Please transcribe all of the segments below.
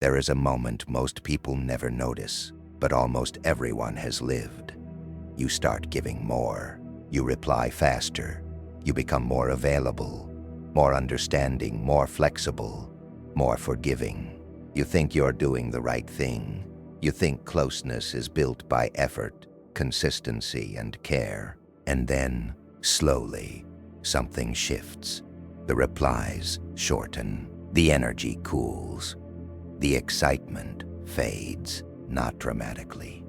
There is a moment most people never notice, but almost everyone has lived. You start giving more. You reply faster. You become more available, more understanding, more flexible, more forgiving. You think you're doing the right thing. You think closeness is built by effort, consistency, and care. And then, slowly, something shifts. The replies shorten. The energy cools. The excitement fades, not dramatically,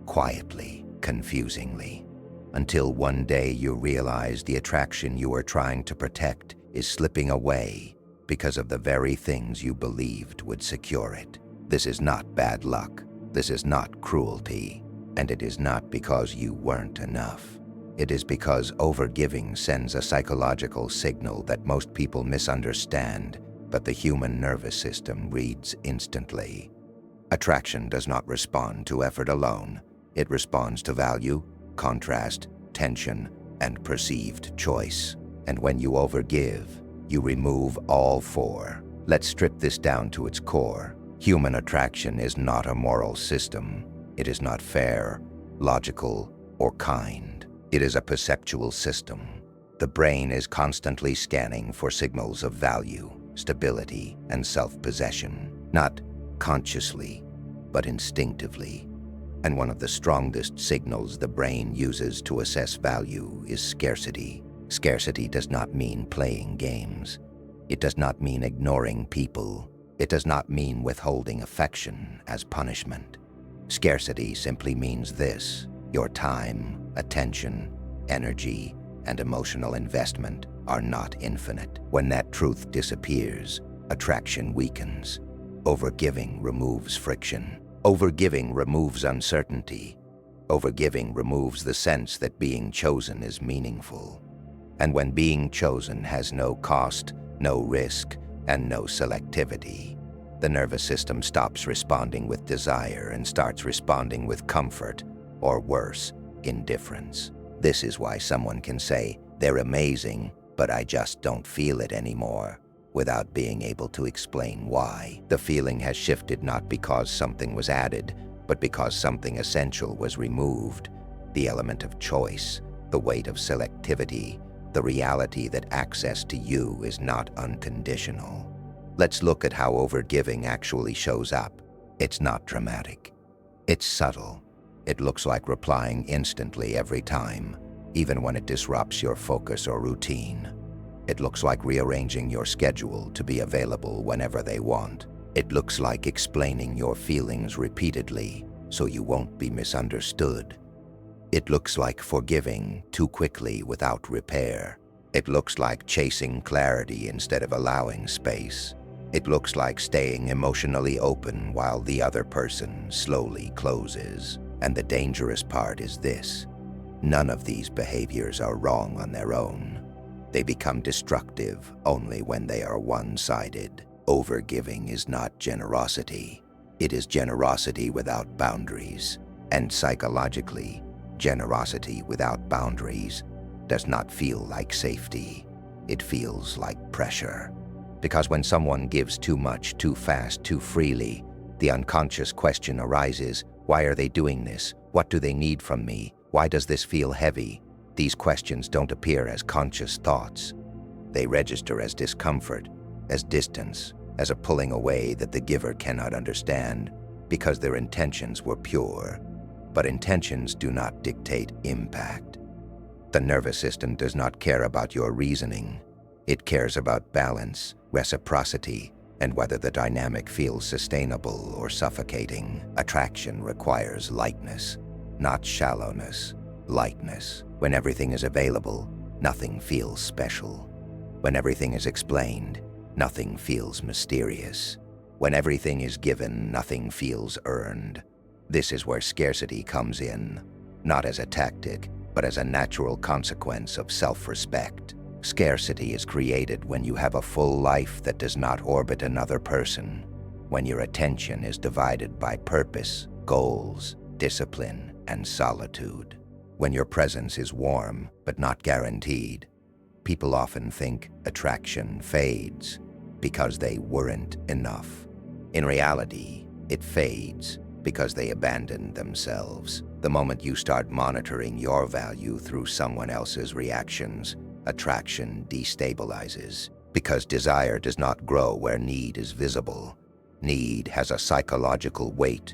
quietly, confusingly, until one day you realize the attraction you were trying to protect is slipping away because of the very things you believed would secure it. This is not bad luck. This is not cruelty. And it is not because you weren't enough. It is because overgiving sends a psychological signal that most people misunderstand, but the human nervous system reads instantly. Attraction does not respond to effort alone. It responds to value, contrast, tension, and perceived choice. And when you overgive, you remove all four. Let's strip this down to its core. Human attraction is not a moral system. It is not fair, logical, or kind. It is a perceptual system. The brain is constantly scanning for signals of value, stability, and self-possession, not consciously, but instinctively. And one of the strongest signals the brain uses to assess value is scarcity. Scarcity does not mean playing games. It does not mean ignoring people. It does not mean withholding affection as punishment. Scarcity simply means this: your time, attention, energy, and emotional investment are not infinite. When that truth disappears, attraction weakens. Overgiving removes friction. Overgiving removes uncertainty. Overgiving removes the sense that being chosen is meaningful. And when being chosen has no cost, no risk, and no selectivity, the nervous system stops responding with desire and starts responding with comfort, or worse, indifference. This is why someone can say, "They're amazing, but I just don't feel it anymore," without being able to explain why. The feeling has shifted not because something was added, but because something essential was removed. The element of choice, the weight of selectivity, the reality that access to you is not unconditional. Let's look at how overgiving actually shows up. It's not dramatic. It's subtle. It looks like replying instantly every time, even when it disrupts your focus or routine. It looks like rearranging your schedule to be available whenever they want. It looks like explaining your feelings repeatedly so you won't be misunderstood. It looks like forgiving too quickly without repair. It looks like chasing clarity instead of allowing space. It looks like staying emotionally open while the other person slowly closes. And the dangerous part is this: none of these behaviors are wrong on their own. They become destructive only when they are one-sided. Overgiving is not generosity. It is generosity without boundaries. And psychologically, generosity without boundaries does not feel like safety. It feels like pressure. Because when someone gives too much, too fast, too freely, the unconscious question arises: why are they doing this? What do they need from me? Why does this feel heavy? These questions don't appear as conscious thoughts. They register as discomfort, as distance, as a pulling away that the giver cannot understand, because their intentions were pure. But intentions do not dictate impact. The nervous system does not care about your reasoning. It cares about balance, reciprocity, and whether the dynamic feels sustainable or suffocating. Attraction requires lightness, not shallowness. Lightness. When everything is available, nothing feels special. When everything is explained, nothing feels mysterious. When everything is given, nothing feels earned. This is where scarcity comes in, not as a tactic, but as a natural consequence of self-respect. Scarcity is created when you have a full life that does not orbit another person, when your attention is divided by purpose, goals, discipline, and solitude. When your presence is warm, but not guaranteed. People often think attraction fades because they weren't enough. In reality, it fades because they abandon themselves. The moment you start monitoring your value through someone else's reactions, attraction destabilizes. Because desire does not grow where need is visible. Need has a psychological weight.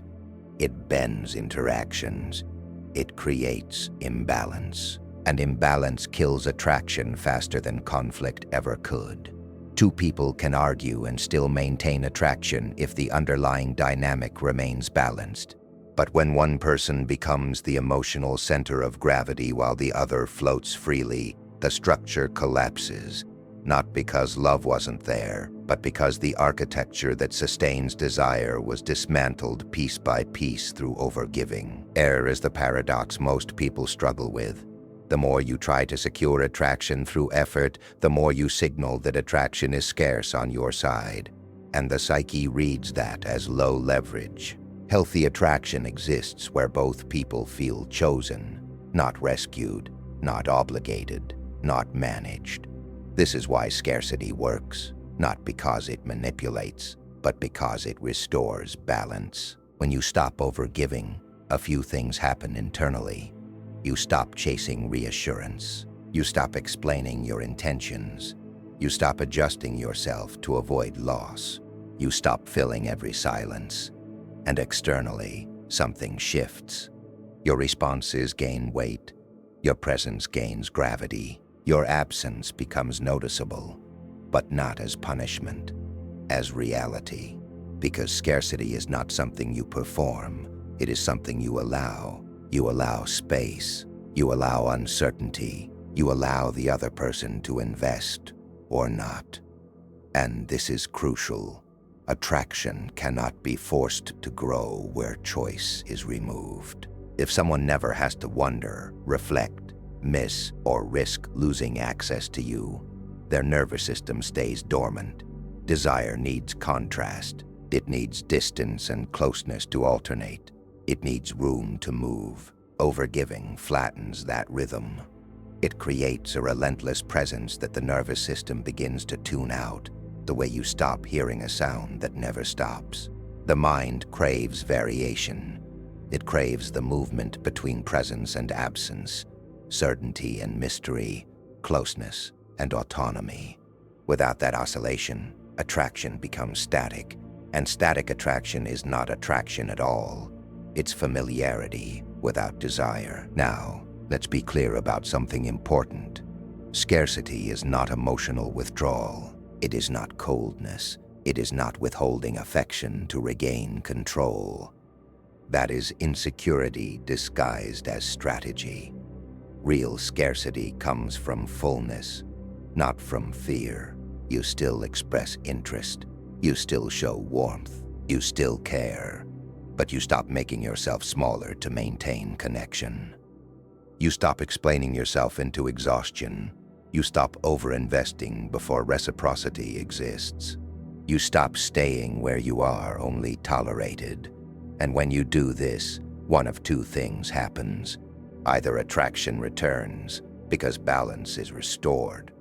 It bends interactions. It creates imbalance. And imbalance kills attraction faster than conflict ever could. Two people can argue and still maintain attraction if the underlying dynamic remains balanced. But when one person becomes the emotional center of gravity while the other floats freely, the structure collapses, not because love wasn't there, but because the architecture that sustains desire was dismantled piece by piece through overgiving. Error is the paradox most people struggle with. The more you try to secure attraction through effort, the more you signal that attraction is scarce on your side. And the psyche reads that as low leverage. Healthy attraction exists where both people feel chosen, not rescued, not obligated, not managed. This is why scarcity works, not because it manipulates, but because it restores balance. When you stop overgiving, a few things happen internally. You stop chasing reassurance. You stop explaining your intentions. You stop adjusting yourself to avoid loss. You stop filling every silence. And externally, something shifts. Your responses gain weight. Your presence gains gravity. Your absence becomes noticeable, but not as punishment, as reality. Because scarcity is not something you perform. It is something you allow. You allow space. You allow uncertainty. You allow the other person to invest or not. And this is crucial. Attraction cannot be forced to grow where choice is removed. If someone never has to wonder, reflect, miss, or risk losing access to you, their nervous system stays dormant. Desire needs contrast. It needs distance and closeness to alternate. It needs room to move. Overgiving flattens that rhythm. It creates a relentless presence that the nervous system begins to tune out, the way you stop hearing a sound that never stops. The mind craves variation. It craves the movement between presence and absence, certainty and mystery, closeness and autonomy. Without that oscillation, attraction becomes static, and static attraction is not attraction at all. It's familiarity without desire. Now, let's be clear about something important. Scarcity is not emotional withdrawal. It is not coldness. It is not withholding affection to regain control. That is insecurity disguised as strategy. Real scarcity comes from fullness, not from fear. You still express interest. You still show warmth. You still care. But you stop making yourself smaller to maintain connection. You stop explaining yourself into exhaustion. You stop over-investing before reciprocity exists. You stop staying where you are only tolerated. And when you do this, one of two things happens. Either attraction returns because balance is restored,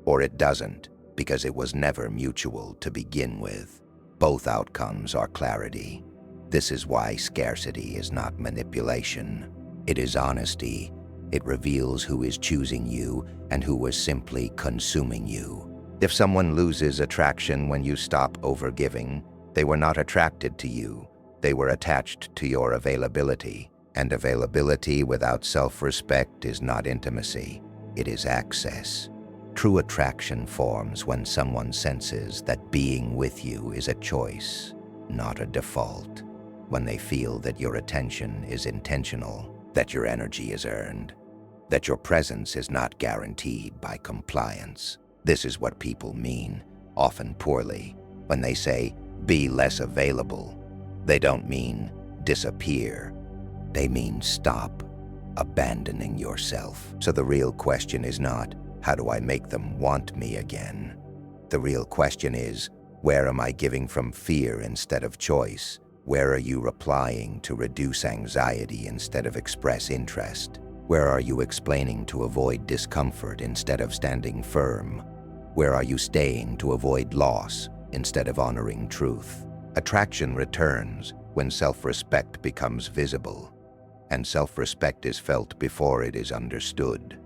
or it doesn't because it was never mutual to begin with. Both outcomes are clarity. This is why scarcity is not manipulation. It is honesty. It reveals who is choosing you and who was simply consuming you. If someone loses attraction when you stop overgiving, they were not attracted to you. They were attached to your availability. And availability without self-respect is not intimacy. It is access. True attraction forms when someone senses that being with you is a choice, not a default. When they feel that your attention is intentional, that your energy is earned, that your presence is not guaranteed by compliance. This is what people mean, often poorly, when they say, be less available. They don't mean disappear. They mean stop abandoning yourself. So the real question is not, how do I make them want me again? The real question is, where am I giving from fear instead of choice? Where are you replying to reduce anxiety instead of express interest? Where are you explaining to avoid discomfort instead of standing firm? Where are you staying to avoid loss instead of honoring truth? Attraction returns when self-respect becomes visible, and self-respect is felt before it is understood.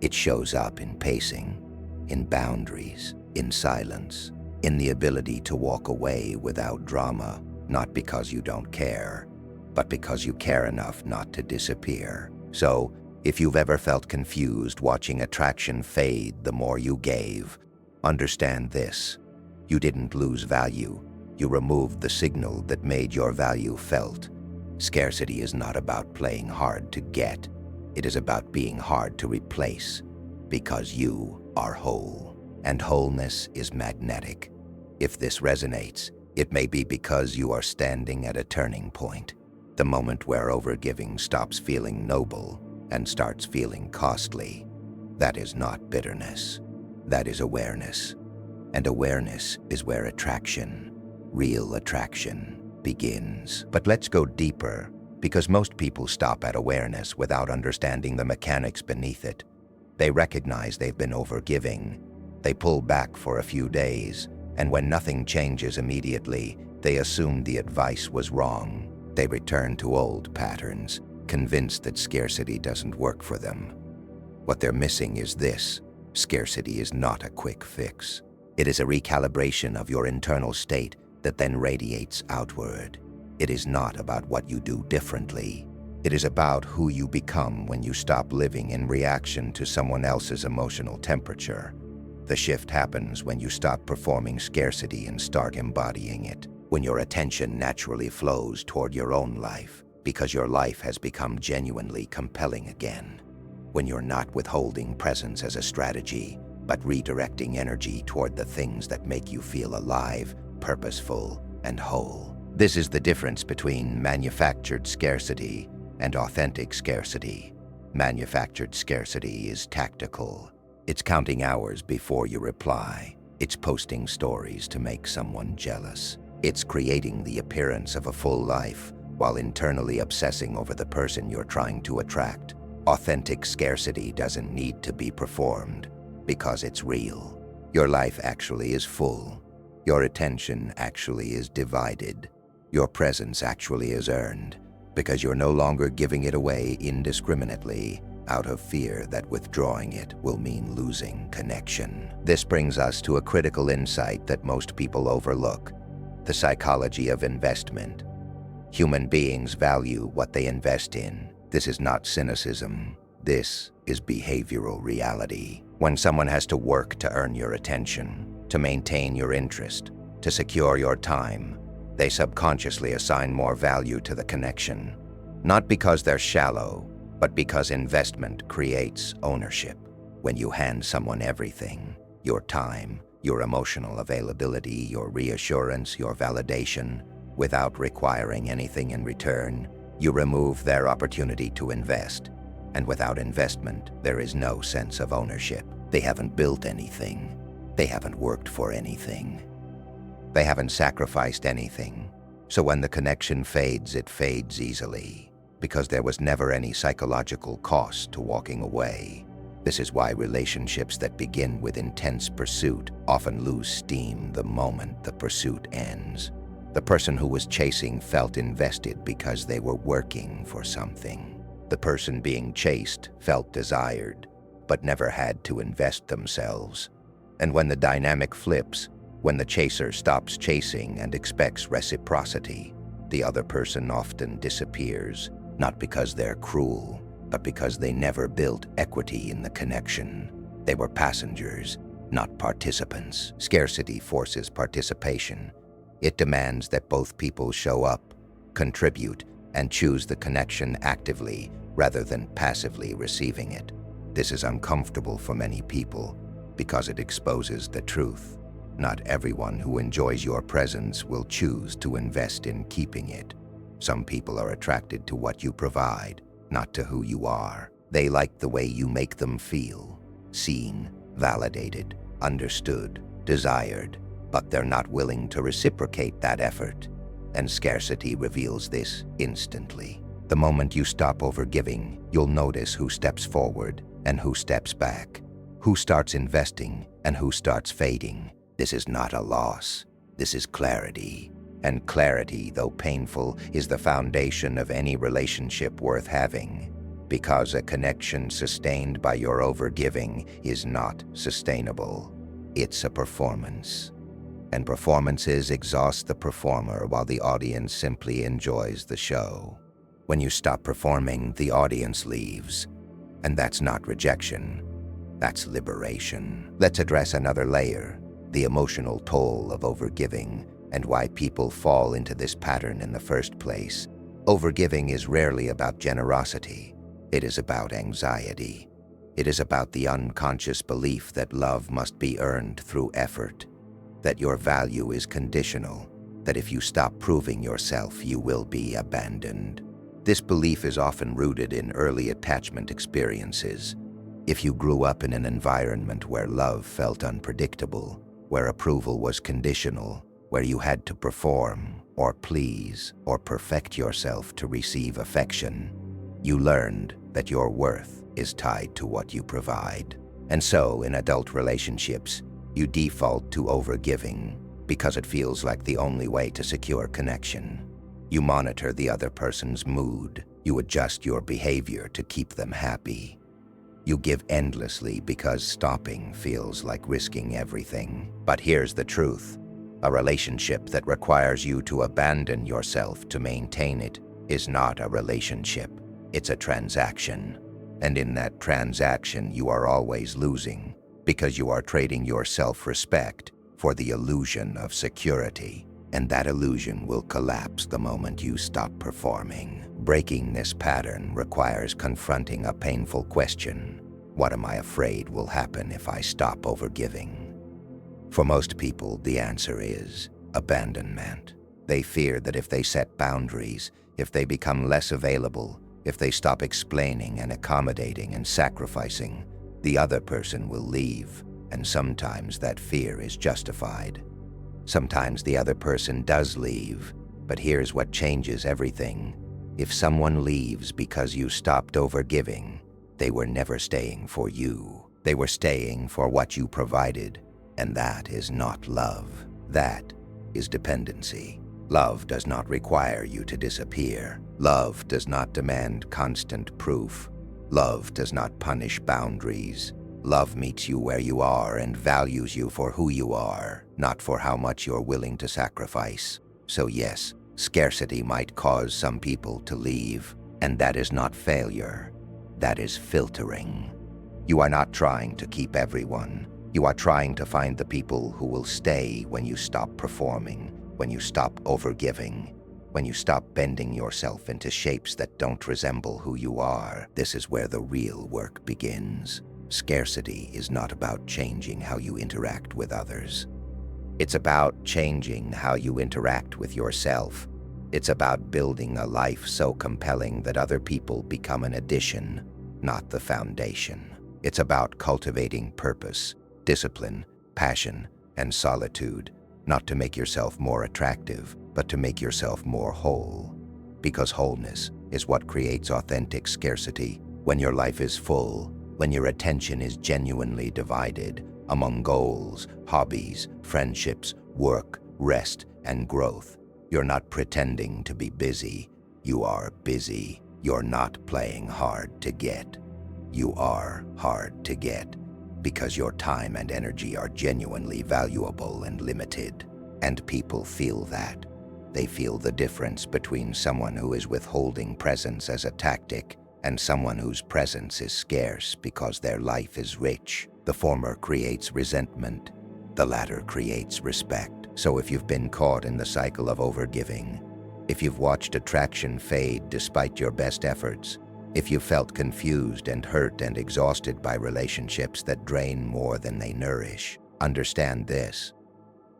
It shows up in pacing, in boundaries, in silence, in the ability to walk away without drama, not because you don't care, but because you care enough not to disappear. So, if you've ever felt confused watching attraction fade the more you gave, understand this: you didn't lose value. You removed the signal that made your value felt. Scarcity is not about playing hard to get. It is about being hard to replace, because you are whole. And wholeness is magnetic. If this resonates, it may be because you are standing at a turning point. The moment where overgiving stops feeling noble and starts feeling costly. That is not bitterness. That is awareness. And awareness is where attraction, real attraction, begins. But let's go deeper, because most people stop at awareness without understanding the mechanics beneath it. They recognize they've been overgiving. They pull back for a few days, and when nothing changes immediately, they assume the advice was wrong. They return to old patterns, convinced that scarcity doesn't work for them. What they're missing is this: scarcity is not a quick fix. It is a recalibration of your internal state that then radiates outward. It is not about what you do differently. It is about who you become when you stop living in reaction to someone else's emotional temperature. The shift happens when you stop performing scarcity and start embodying it, when your attention naturally flows toward your own life, because your life has become genuinely compelling again. When you're not withholding presence as a strategy, but redirecting energy toward the things that make you feel alive, purposeful, and whole. This is the difference between manufactured scarcity and authentic scarcity. Manufactured scarcity is tactical. It's counting hours before you reply. It's posting stories to make someone jealous. It's creating the appearance of a full life while internally obsessing over the person you're trying to attract. Authentic scarcity doesn't need to be performed because it's real. Your life actually is full. Your attention actually is divided. Your presence actually is earned, because you're no longer giving it away indiscriminately out of fear that withdrawing it will mean losing connection. This brings us to a critical insight that most people overlook: the psychology of investment. Human beings value what they invest in. This is not cynicism. This is behavioral reality. When someone has to work to earn your attention, to maintain your interest, to secure your time, they subconsciously assign more value to the connection. Not because they're shallow, but because investment creates ownership. When you hand someone everything, your time, your emotional availability, your reassurance, your validation, without requiring anything in return, you remove their opportunity to invest. And without investment, there is no sense of ownership. They haven't built anything. They haven't worked for anything. They haven't sacrificed anything. So when the connection fades, it fades easily, because there was never any psychological cost to walking away. This is why relationships that begin with intense pursuit often lose steam the moment the pursuit ends. The person who was chasing felt invested because they were working for something. The person being chased felt desired, but never had to invest themselves. And when the dynamic flips, when the chaser stops chasing and expects reciprocity, the other person often disappears, not because they're cruel, but because they never built equity in the connection. They were passengers, not participants. Scarcity forces participation. It demands that both people show up, contribute, and choose the connection actively rather than passively receiving it. This is uncomfortable for many people because it exposes the truth. Not everyone who enjoys your presence will choose to invest in keeping it. Some people are attracted to what you provide, not to who you are. They like the way you make them feel, seen, validated, understood, desired, but they're not willing to reciprocate that effort. And scarcity reveals this instantly. The moment you stop overgiving, you'll notice who steps forward and who steps back, who starts investing and who starts fading. This is not a loss. This is clarity. And clarity, though painful, is the foundation of any relationship worth having, because a connection sustained by your overgiving is not sustainable. It's a performance. And performances exhaust the performer while the audience simply enjoys the show. When you stop performing, the audience leaves. And that's not rejection. That's liberation. Let's address another layer, the emotional toll of overgiving, and why people fall into this pattern in the first place. Overgiving is rarely about generosity. It is about anxiety. It is about the unconscious belief that love must be earned through effort, that your value is conditional, that if you stop proving yourself, you will be abandoned. This belief is often rooted in early attachment experiences. If you grew up in an environment where love felt unpredictable, where approval was conditional, where you had to perform, or please, or perfect yourself to receive affection, you learned that your worth is tied to what you provide. And so, in adult relationships, you default to overgiving because it feels like the only way to secure connection. You monitor the other person's mood. You adjust your behavior to keep them happy. You give endlessly because stopping feels like risking everything. But here's the truth. A relationship that requires you to abandon yourself to maintain it is not a relationship. It's a transaction. And in that transaction, you are always losing because you are trading your self-respect for the illusion of security. And that illusion will collapse the moment you stop performing. Breaking this pattern requires confronting a painful question. What am I afraid will happen if I stop overgiving? For most people, the answer is abandonment. They fear that if they set boundaries, if they become less available, if they stop explaining and accommodating and sacrificing, the other person will leave, and sometimes that fear is justified. Sometimes the other person does leave, but here's what changes everything. If someone leaves because you stopped overgiving, they were never staying for you. They were staying for what you provided, and that is not love. That is dependency. Love does not require you to disappear. Love does not demand constant proof. Love does not punish boundaries. Love meets you where you are and values you for who you are, not for how much you're willing to sacrifice. So yes, scarcity might cause some people to leave, and that is not failure. That is filtering. You are not trying to keep everyone. You are trying to find the people who will stay when you stop performing, when you stop overgiving, when you stop bending yourself into shapes that don't resemble who you are. This is where the real work begins. Scarcity is not about changing how you interact with others. It's about changing how you interact with yourself. It's about building a life so compelling that other people become an addition, not the foundation. It's about cultivating purpose, discipline, passion, and solitude, not to make yourself more attractive, but to make yourself more whole. Because wholeness is what creates authentic scarcity. When your life is full, when your attention is genuinely divided among goals, hobbies, friendships, work, rest, and growth, you're not pretending to be busy. You are busy. You're not playing hard to get. You are hard to get because your time and energy are genuinely valuable and limited. And people feel that. They feel the difference between someone who is withholding presence as a tactic and someone whose presence is scarce because their life is rich. The former creates resentment. The latter creates respect. So if you've been caught in the cycle of overgiving, if you've watched attraction fade despite your best efforts, if you felt confused and hurt and exhausted by relationships that drain more than they nourish, understand this.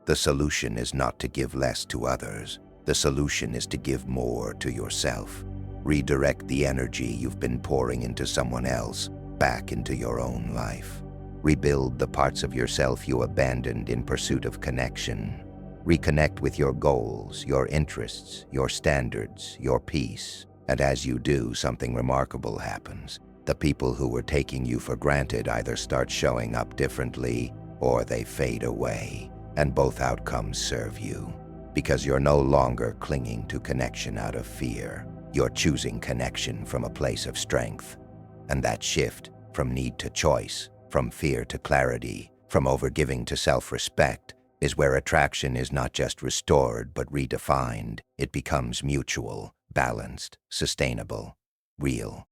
The solution is not to give less to others. The solution is to give more to yourself. Redirect the energy you've been pouring into someone else back into your own life. Rebuild the parts of yourself you abandoned in pursuit of connection. Reconnect with your goals, your interests, your standards, your peace. And as you do, something remarkable happens. The people who were taking you for granted either start showing up differently or they fade away, and both outcomes serve you. because you're no longer clinging to connection out of fear. You're choosing connection from a place of strength. And that shift from need to choice, from fear to clarity, from overgiving to self-respect, is where attraction is not just restored but redefined. It becomes mutual, balanced, sustainable, real.